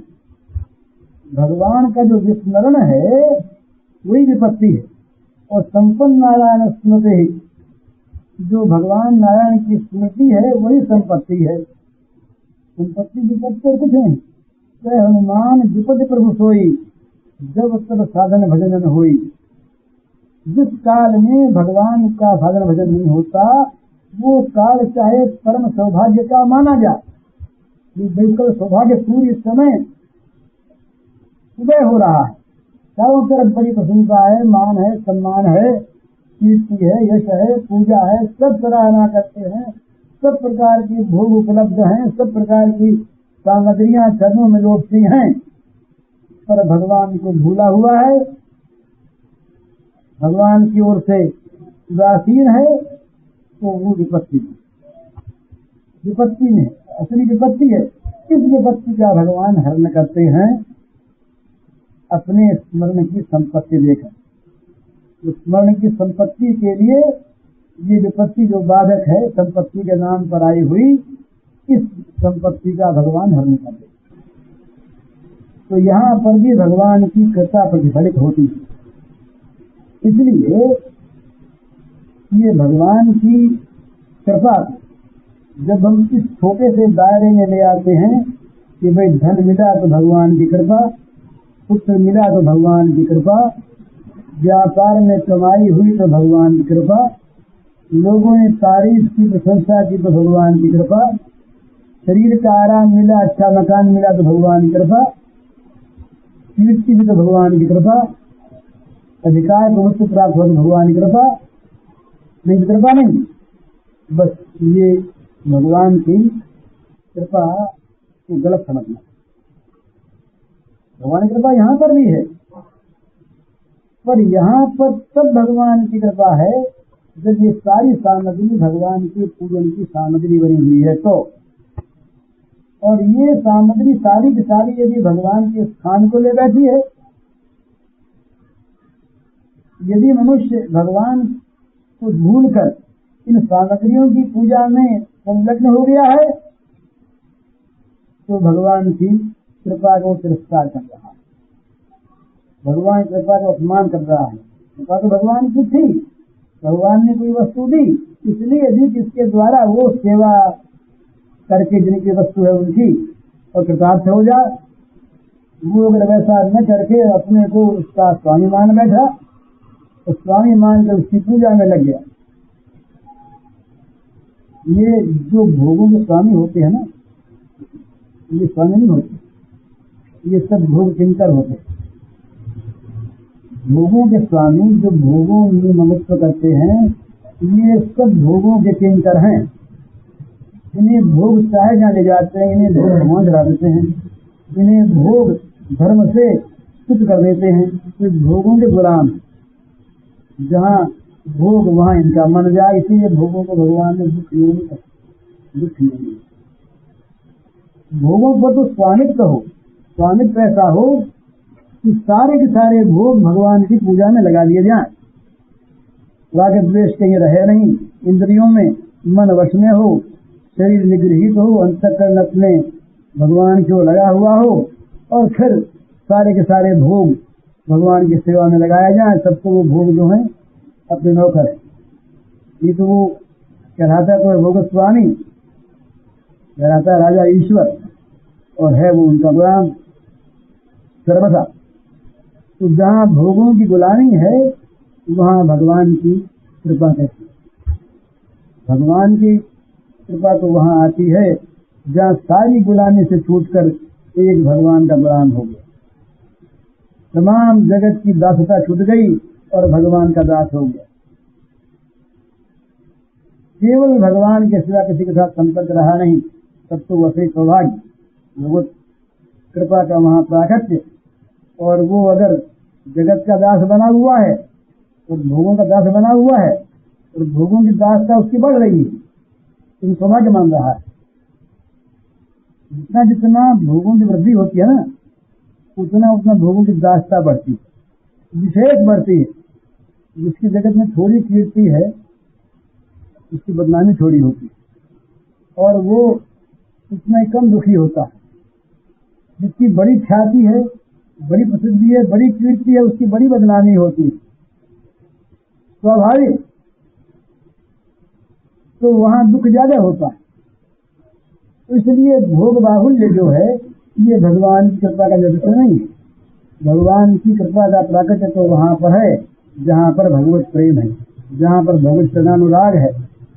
भगवान का जो विस्मरण है वही विपत्ति है। और संपन्न नारायण स्मृति, जो भगवान नारायण की स्मृति है वही संपत्ति है। संपत्ति विपत्ति और कुछ नहीं। तो हनुमान विपद प्रभु सोई, जब तब साधन भजन होई। जिस काल में भगवान का साधन भजन नहीं होता, वो काल चाहे परम सौभाग्य का माना जाए। बिल्कुल सौभाग्य सूर्य इस समय उदय हो रहा है, चारों तरफ बड़ी प्रशंसा है, मान है, सम्मान है, कीर्ति है, यश है, पूजा है, सब सराहना करते हैं, सब प्रकार की भोग उपलब्ध हैं, सब प्रकार की सामग्रियां चरणों में लौटती हैं, पर भगवान को भूला हुआ है, भगवान की ओर से उदासीन है, तो वो विपत्ति में असली विपत्ति है। इस विपत्ति का भगवान हरण करते हैं अपने स्मरण की संपत्ति लेकर। स्मरण की संपत्ति के लिए ये विपत्ति जो बाधक है, संपत्ति के नाम पर आई हुई, इस संपत्ति का भगवान हरण करते। तो यहाँ पर भी भगवान की कृपा प्रतिफलित होती है। इसलिए ये भगवान की कृपा जब हम इस छोटे से दायरे में ले आते हैं कि भाई धन मिला तो भगवान की कृपा, पुत्र मिला तो भगवान की कृपा, व्यापार में कमाई हुई तो भगवान की कृपा, लोगों ने तारीफ की, प्रशंसा की तो भगवान की कृपा, शरीर का आराम मिला, अच्छा मकान मिला तो भगवान की कृपा, कीर्ति भी तो भगवान की कृपा, अधिकार को मुक्त प्राप्त हो तो भगवान की कृपा, नहीं कृपा नहीं। बस ये भगवान की कृपा को गलत समझना। भगवान की कृपा यहाँ पर भी है, पर यहाँ पर तब भगवान की कृपा है जब ये सारी सामग्री भगवान के पूजन की सामग्री बनी हुई है तो, और ये सामग्री सारी की सारी यदि भगवान के स्थान को ले बैठी है, यदि मनुष्य भगवान को भूलकर इन सामग्रियों की पूजा में संलग्न हो गया है तो भगवान की कृपा को तिरस्कार कर रहा है, भगवान की कृपा को अपमान कर रहा है। कृपा तो भगवान की थी, भगवान ने कोई वस्तु दी, इसलिए दी जिसके द्वारा वो सेवा करके जिनकी वस्तु है उनकी और कृतार्थ हो जाए। वो अगर वैसा न करके अपने को उसका स्वामी मान बैठा तो स्वामी मान कर उसकी पूजा में लग गया। ये जो भोगों के स्वामी होते हैं ना, ये स्वामी नहीं होते, ये सब भोग किंकर होते हैं। भोगों के स्वामी जो भोगों में ममत्व करते हैं, ये सब भोगों के किंकर हैं। इन्हें भोग चाहे जहाँ ले जाते हैं, इन्हें भोग भगवान चढ़ा देते हैं, इन्हें भोग धर्म से कुछ कर देते हैं। तो भोगों के गुलाम, जहाँ भोग वहाँ इनका मन जाए, इसीलिए भोगों को भगवान ने दुख नहीं। भोगों पर तो स्वामित्व हो, स्वामित्व ऐसा हो कि सारे के सारे भोग भगवान की पूजा में लगा दिए जाएं, राग द्वेष कहीं रहे नहीं, इंद्रियों में मन वश में हो, शरीर निगृहित हो, अंतःकरण अपने भगवान की ओर लगा हुआ हो, और फिर सारे के सारे भोग भगवान की सेवा में लगाया जाए। सबको वो भोग जो है अपने नौकर है। ये तो वो कहलाता है कोई भोग स्वामी, कहलाता है राजा ईश्वर, और है वो उनका गुलाम सर्वथा। तो जहाँ भोगों की गुलामी है वहाँ भगवान की कृपा कैसी? भगवान की कृपा तो वहाँ आती है जहाँ सारी गुलामी से छूटकर एक भगवान का गुलाम हो गया, तमाम जगत की दासता छूट गई और भगवान का दास हो गया। केवल भगवान के सिवा किसी के साथ संपर्क रहा नहीं, तब तो वही सौभाग्य, भगवत कृपा का वहाँ प्राकट्य। और वो अगर जगत का दास बना हुआ है और भोगों का दास बना हुआ है और भोगों की दासता उसकी बढ़ रही है, तो सौभाग्य मान रहा है। जितना जितना भोगों की वृद्धि होती है ना, उतना उतना भोगों की दासता बढ़ती है, विशेष बढ़ती है। जिसकी जगत में थोड़ी कीर्ति है उसकी बदनामी थोड़ी होती है, और वो उतना ही कम दुखी होता है। जिसकी बड़ी ख्याति है, बड़ी प्रसिद्धि है, बड़ी कीर्ति है, उसकी बड़ी बदनामी होती है, स्वाभाविक। तो वहाँ दुख ज्यादा होता है। तो इसलिए भोग बाहुल्य जो है ये भगवान की कृपा का निदर्शन नहीं है। भगवान की कृपा का प्राकट्य तो वहाँ पर है जहाँ पर भगवत प्रेम है, जहाँ पर भगवत चरणानुराग है,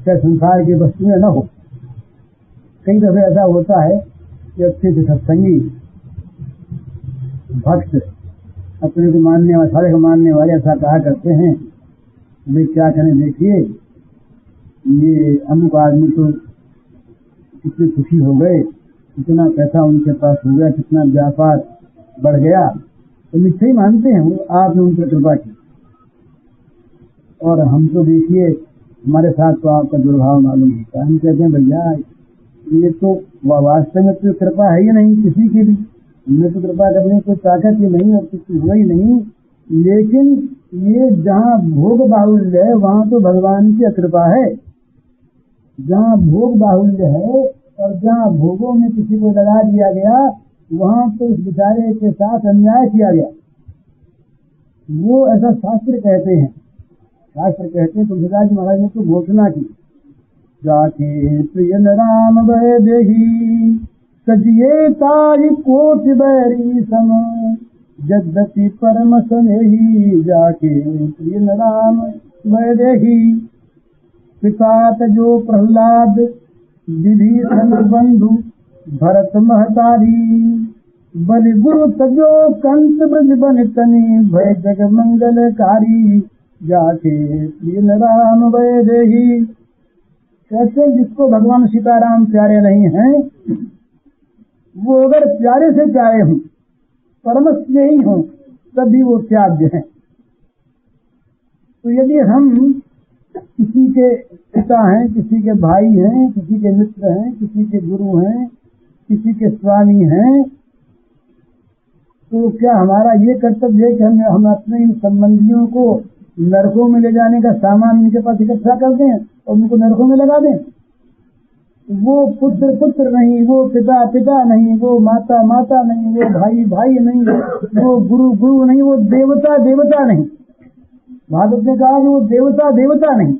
चाहे संसार की वस्तुएं न हो। कई दफे ऐसा होता है कि अच्छे से सत्संगी भक्त अपने को मानने वाले, सारे को मानने वाले ऐसा कहा करते हैं, वे क्या करें, देखिए ये अमुक आदमी तो कितने खुशी हो गए, कितना पैसा उनके पास हो गया, कितना व्यापार बढ़ गया, तो निश्चय ही मानते हैं वो आपने उन पर कृपा की। और हम तो देखिए हमारे साथ तो आपका दुर्भाव मालूम होता है। हम कहते हैं भैया ये तो वास्तव में तो कृपा है ही नहीं किसी की भी, हमने तो कृपा करने की ताकत ही नहीं और कुछ हुआ ही नहीं। लेकिन ये जहाँ भोग बाहुल्य है वहाँ तो भगवान की कृपा है। जहाँ भोग बाहुल्य है और जहाँ भोगों में किसी को लगा दिया गया वहाँ तो उस बेचारे के साथ अन्याय किया गया। वो ऐसा शास्त्र कहते हैं, शास्त्र कहते हैं तुलसीदास जी महाराज ने तो घोषणा की, जाके प्रिय राम वह देही सजिए ताज कोट बैरी सम यद्यपि परम स्नेही, जाके प्रिय राम वह देही पितात जो प्रहलाद विभीषण बंधु भरत महतारी, बलि गुरु तजो कंत ब्रज बन तनी भय जग मंगलकारी, जाके प्रिय राम वह देही। कहते जिसको भगवान सीताराम प्यारे नहीं हैं वो अगर प्यारे से प्यारे हों, परम स्नेही हों, तब भी वो त्याज्य हैं। तो यदि हम किसी के पिता हैं, किसी के भाई हैं, किसी के मित्र हैं, किसी के गुरु हैं, किसी के स्वामी हैं, तो क्या हमारा ये कर्तव्य है कि हम अपने इन संबंधियों को नरकों में ले जाने का सामान उनके पास इकट्ठा कर दें और उनको नरकों में लगा दें? वो पुत्र पुत्र नहीं, वो पिता पिता नहीं, वो माता माता नहीं, वो भाई भाई नहीं, वो गुरु गुरु नहीं, वो देवता देवता नहीं। भागवत ने कहा कि वो देवता देवता नहीं।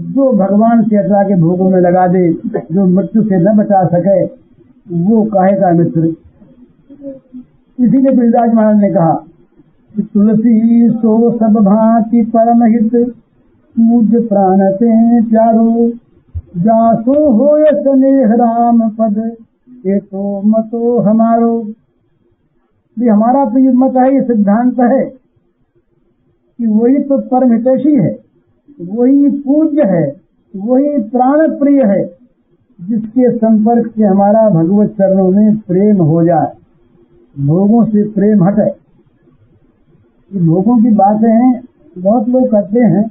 जो भगवान से हटा के भोगों में लगा दे, जो मृत्यु से न बचा सके, वो काहे का मित्र। इसीलिए तुलसीदास महाराज ने कहा कि तुलसी सो सब भांति परम हित, पूज्य प्राण ते प्यारो, जासो हो स्नेह राम पद, ये तो मतो हमारो। ये हमारा तो ये मत है, ये सिद्धांत है कि वही तो परम हितैषी है, वही पूज्य है, वही प्राण प्रिय है, जिसके संपर्क से हमारा भगवत चरणों में प्रेम हो जाए, भोगों से प्रेम हटे। ये भोगों की बातें हैं, बहुत लोग करते हैं,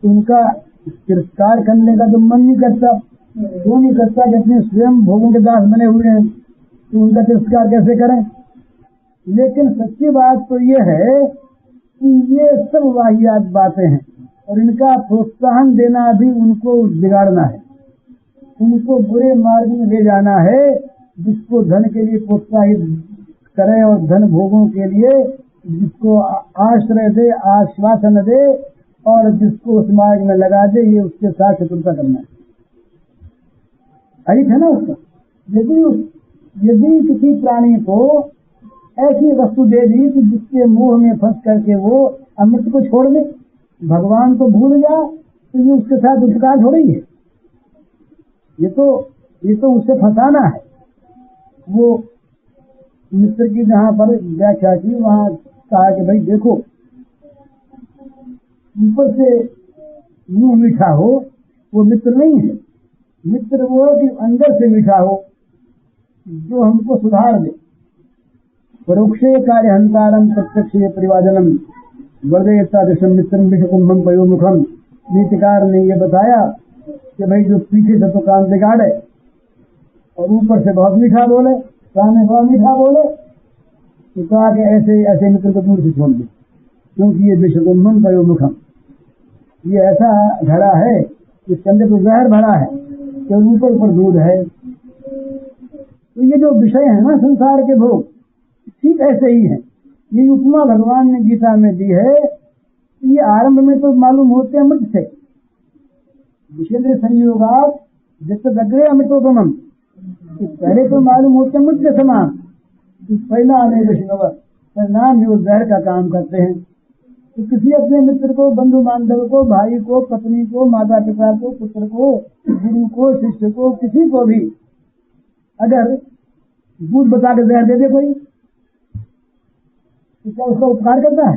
उनका तिरस्कार करने का तो मन नहीं करता। क्यों नहीं करता कि अपने स्वयं भोगों के दास बने हुए हैं, तो उनका तिरस्कार कैसे करें। लेकिन सच्ची बात तो ये है कि ये सब वाहियात बातें हैं और इनका प्रोत्साहन देना भी उनको बिगाड़ना है, उनको बुरे मार्ग में ले जाना है। जिसको धन के लिए प्रोत्साहित करे और धन भोगों के लिए जिसको आश्रय दे, आश्वासन दे और जिसको उस मार्ग में लगा दे, ये उसके साथ शत्रुता करना है। अहित है ना उसका। यदि किसी प्राणी को ऐसी वस्तु दे दी कि जिसके मुंह में फंस करके वो अमृत को छोड़ दे, भगवान को भूल जाए, तो ये उसके साथ उपकार हो रही है। ये तो उसे फंसाना है। वो मित्र की जहाँ पर व्याख्या की, वहाँ कहा कि भाई देखो, ऊपर से मुंह मीठा हो वो मित्र नहीं है। मित्र वो है कि अंदर से मीठा हो, जो हमको सुधार दे। परोक्षे कार्य हंकारम प्रत्यक्ष परिवादनम वर्दयतादृशम मित्रम विषकुंभम पयोमुखम। नीतिकार ने ये बताया कि भाई जो पीछे से तो काम बिगाड़े और ऊपर से बहुत मीठा बोले, सामने बहुत मीठा बोले, तो कहा कि ऐसे ऐसे मित्र को दूर से छोड़ दे, क्योंकि ये विषकुंभम पयोमुखम, ये ऐसा घड़ा है इसके अंदर तो जहर भरा है, तो ऊपर ऊपर दूध है। तो ये जो विषय है ना संसार के भोग, ठीक ऐसे ही है। ये उपमा भगवान ने गीता में दी है। ये आरंभ में तो मालूम होते अमृत से, विषेन्द्र संयोगात जित अग्रे अमृतोपमम, पहले तो मालूम होते अमृत के समान, पहला आने विष्णुवर परिणाम भी उस जहर का काम करते हैं। तो किसी अपने मित्र को, बंधु बांधव को, भाई को, पत्नी को, माता पिता को, पुत्र को, गुरु को, शिष्य को, किसी को भी अगर दूध बता के जहर दे दे कोई, तो क्या उसका उपकार करता है?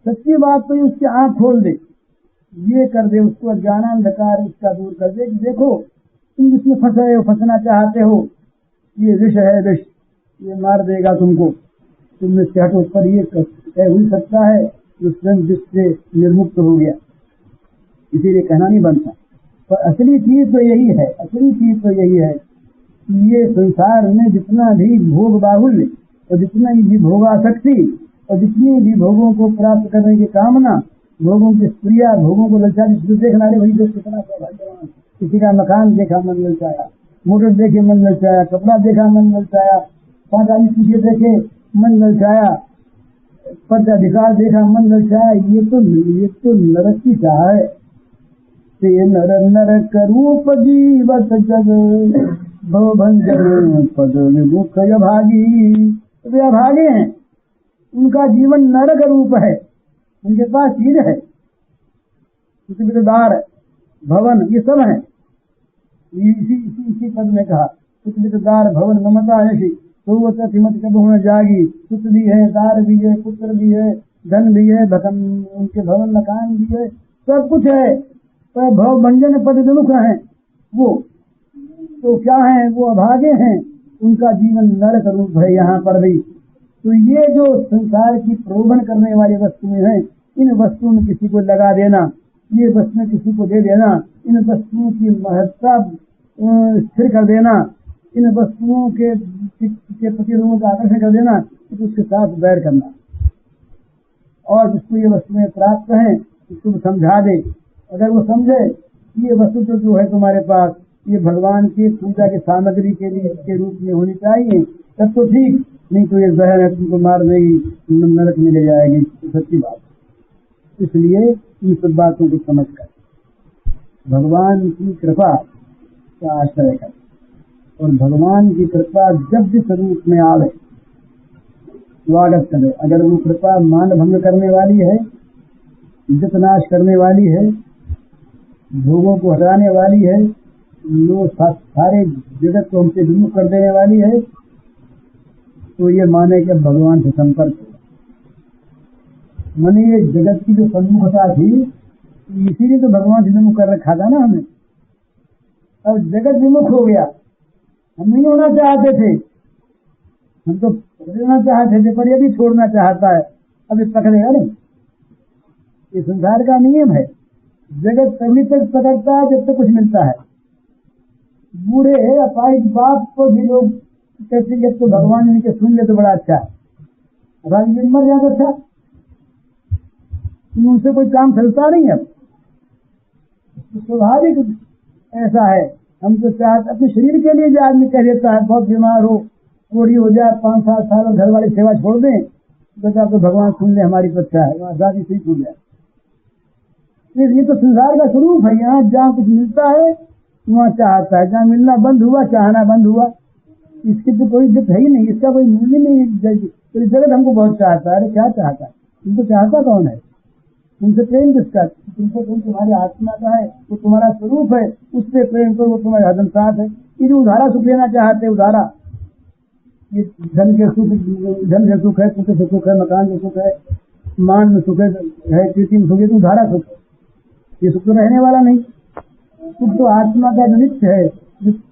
सच्ची बात तो उसकी आंख खोल दे, ये कर दे, उसको अज्ञानांधकार उसका दूर कर दे कि देखो तुम जिसमें फंसे हो, फंसना चाहते हो, ये विष है, विष ये मार देगा तुमको, तुम इससे हटो। पर ये हुई सकता है जो स्वयं विष से निर्मुक्त हो गया, इसीलिए कहना नहीं बनता। पर असली चीज तो यही है, असली चीज तो यही है कि ये संसार में जितना भी भोग बाहुल्य और जितना भी भोगासक्ति और जितनी भी भोगों को प्राप्त करने की कामना, भोगों की स्प्रिया, भोगों को ललचा, देखना रे भाई देख कितना सौभाग्यवान, किसी का मकान देखा मन ललचाया, मोटर देखे मन ललचाया, कपड़ा देखा मन ललचाया, 5 आदमी पीछे देखे मन ललचाया, पद अधिकार देखा मन ललचाया। ये तो नरक की चाह है। ते नर नरक रूप जीवत जग, भवभंजन पद विमुख अभागी। वे अभागे हैं, उनका जीवन नरक रूप है, उनके पास चीज है, द्वार भवन ये सब है। इसी पद में कहा द्वार भवन ममता ऐसी तो वो मत कब होना जागी। पुत भी है, दार भी है, पुत्र भी है, धन भी है, भवन उनके भवन मकान भी है, सब कुछ है, पर भव भंजन पद विमुख है वो। तो क्या है? वो अभागे हैं, उनका जीवन नरक रूप है यहाँ पर भी। तो ये जो संसार की प्रलोभन करने वाली वस्तुएं हैं, इन वस्तुओं में किसी को लगा देना, ये वस्तुएं किसी को दे देना, इन वस्तुओं की महत्ता स्थिर कर देना, इन वस्तुओं के प्रति लोगों का आकर्षण कर देना, तो उसके साथ बैर करना। और जिसको ये वस्तुएं प्राप्त हैं उसको समझा दे, अगर वो समझे ये वस्तु जो है तुम्हारे पास ये भगवान की पूजा की सामग्री के रूप में होनी चाहिए, तब तो ठीक, नहीं तो ये जहर है, तुमको मार देगी, नरक में ले जाएगी, सच्ची बात। इसलिए इन सब बातों को समझकर भगवान की कृपा का आश्रय कर, और भगवान की कृपा जब भी स्वरूप में आवे स्वागत करे। अगर वो कृपा मान भंग करने वाली है, इज्जत नाश करने वाली है, भोगों को हटाने वाली है, लोग सारे जगत को हमसे विमुख कर देने वाली है, तो ये माने कि भगवान से संपर्क हो। माने ये जगत की जो सम्मुखता थी, इसीलिए तो भगवान से विमुख कर रखा था ना हमें। अब जगत विमुख हो गया, हम नहीं होना चाहते थे, हम तो पकड़ना चाहते थे, पर ये भी छोड़ना चाहता है, अभी पकड़ेगा नहीं। ये संसार का नियम है, जगत तभी तक पकड़ता है जब तक कुछ मिलता है। बूढ़े अपाहिज बाप को भी लोग कहते जब तो भगवान इनके सुन ले तो बड़ा अच्छा है, अब मर जाता अच्छा, उनसे कोई काम चलता नहीं। अब स्वाभाविक ऐसा है, हम तो चाहते अपने शरीर के लिए जो आदमी कह देता है बहुत बीमार हो, कोड़ी हो जाए, 5-7 साल घर वाली सेवा छोड़ दें, तो भगवान सुन ले हमारी तो अच्छा है, वहां शादी ठीक हो जाए। ये तो संसार का स्वरूप है, यहाँ जहाँ कुछ मिलता है वहाँ चाहता है, जहाँ मिलना बंद हुआ चाहना बंद हुआ, इसकी तो कोई इज्जत है ही नहीं, इसका कोई मूल्य नहीं है। तो जगत हमको बहुत चाहता है, अरे क्या चाहता है, तुमको चाहता कौन है, तुमसे प्रेम किसका, तुमको तुम्हारी आत्मा का है, वो तुम्हारा स्वरूप है, उससे प्रेम करो, वो तुम्हारे हदम साथ है। ये जो उधारा सुख लेना चाहते, उधारा, ये धन के सुख, धन से सुख है, पुत्र से सुख है, मकान से सुख है, मान में सुख है, कीर्ति में सुख है, उधारा सुख है, ये सुख तो रहने वाला नहीं। सुख तो आत्मा का जो नित्य है,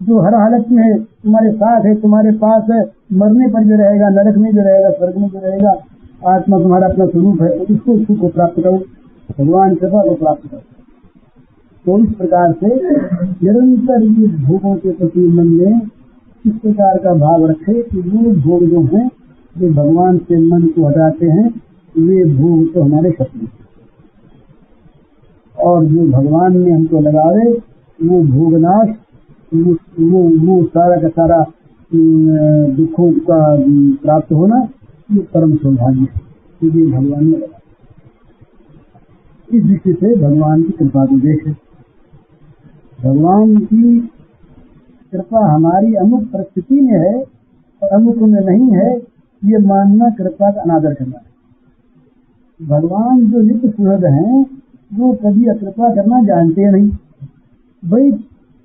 जो हर हालत में है, तुम्हारे साथ है, तुम्हारे पास है, मरने पर भी रहेगा, नरक में भी रहेगा, स्वर्ग में भी रहेगा, आत्मा तुम्हारा अपना स्वरूप है, तो इसको सुख को प्राप्त करो, भगवान कृपा को प्राप्त करो। तो इस प्रकार से निरंतर ये भोगों के प्रति मन में इस प्रकार का भाव रखे कि वो भोग जो हैं जो भगवान से मन को हटाते हैं, वे भोग तो हमारे शत्रु, और जो भगवान ने हमको लगावे वो भोगनाश, वो सारा का सारा दुखों का प्राप्त होना, ये परम सौभाग्य है, ये भगवान ने लगा। इस दृष्टि से भगवान की कृपा को देखे, भगवान की कृपा हमारी अमुक परिस्थिति में है और अमुक में नहीं है, ये मानना कृपा का अनादर करना है। भगवान जो नित्य सुहृद हैं वो कभी अकृपा करना जानते नहीं। भाई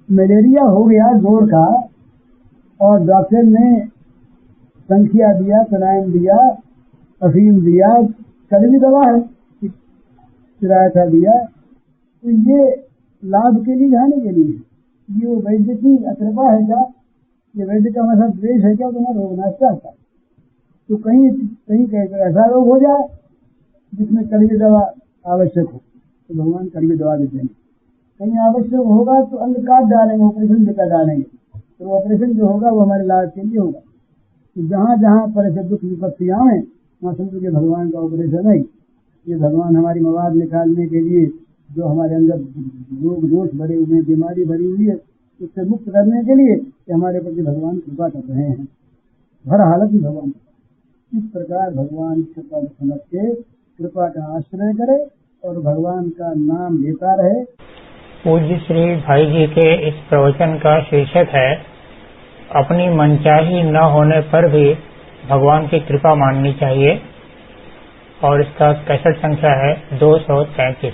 मलेरिया हो गया जोर का, और डॉक्टर ने संख्या दिया, क्लाइन दिया, अफीम दिया, कड़वी दवा है, किराया दिया, तो ये लाभ के लिए जाने के लिए, ये वो वैद्य की अकृपा है क्या, ये वैद्य का हमारे साथ द्वेष है क्या, तुम्हारा रोग नाश चाहता है। तो कहीं ऐसा रोग हो जाए जिसमें कड़वी दवा आवश्यक हो, तो भगवान कड़वी दवा देते हैं। कहीं आवश्यक होगा तो अंग काट डालेंगे, ऑपरेशन भी कर डालेंगे, तो ऑपरेशन जो होगा वो हमारे लाभ के लिए होगा। तो जहाँ जहाँ पर ऐसे दुख विपत्ति आए वहाँ समझो कि भगवान का ऑपरेशन है, ये भगवान हमारी मवाद निकालने के लिए, जो हमारे अंदर रोग दोष भरे हुए, बीमारी भरी हुई है, उससे मुक्त करने के लिए हमारे प्रति भगवान कृपा कर रहे हैं, हर हालत में भगवान। इस प्रकार भगवान कृपा समझ के कृपा का आश्रय करे और भगवान का नाम लेता रहे। पूज्य श्री भाई जी के इस प्रवचन का शीर्षक है, अपनी मनचाही न होने पर भी भगवान की कृपा माननी चाहिए, और इसका कैसेट संख्या है 233।